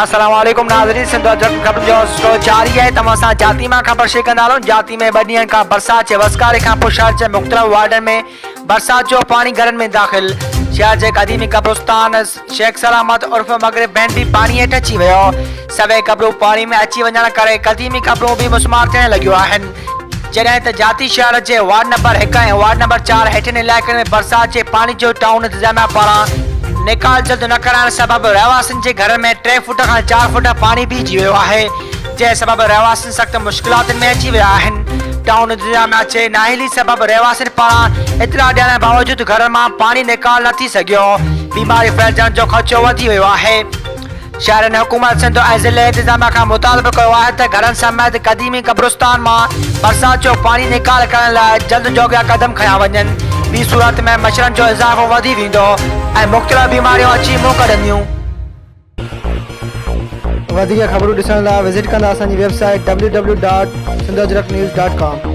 अस्सलाम वालेकुम नाज़रीन, सिंध ख़बर जो स्टोर जारी है। तमाम जाती में खबर शेयर कंदा जाती में 2 ॾींहनि खां बरसात जे वसकारे खां पोइ शहर जे मुख़्तलिफ़ वार्डनि में बरसात जो पानी घरनि में दाख़िल। शहर जे क़दीमी कब्रिस्तान शेख सलामत उर्फ मगरिब बैंड भी पानी हेठि अची वियो। सभई क़बरूं पानी में अची वञण करे क़दीमी क़बरूं भी मुसमार थियण लॻियूं आहिनि। जॾहिं त जाती शहर जे वार्ड नंबर 1 ऐं वार्ड नंबर 4 हेठिन इलाइक़नि में बरसात जे पानी जो टाउन इंतज़ामिया पारां निकाल जल्द न कराइण सबबि रहवासियुनि जे घर में 3 फुट खां 4 फुट पानी बीहजी वियो आहे, जंहिं सबबि रहवासी सख़्त मुश्किलातुनि में अची विया आहिनि। टाउन इंतज़ामिया चए नाअहली सबबि रहवासियुनि पारां इतला ॾियण बावजूदि घर मां पानी निकाल न थी सघियो। बीमारी फैलजण जो ख़दशो वधी वियो आहे। शहर हुकूमत सिंध ऐं ज़िले इंतज़ामिया खां मुतालबो कयो आहे त घरनि समेत क़दीमी कब्रिस्तान मां बरसात जो पानी निकाल करण लाइ जल्द जोॻिया क़दम खयां वञनि। ॿी सूरत में मच्छरनि जो इज़ाफ़ो वधी वेंदो ऐं मुख़्तलिफ़ बीमारियूं अची मुंहुं कढंदियूं। वधीक ख़बरूं ॾिसण लाइ विज़िट कंदा असांजी वेबसाइट www.sindhajratnews.com।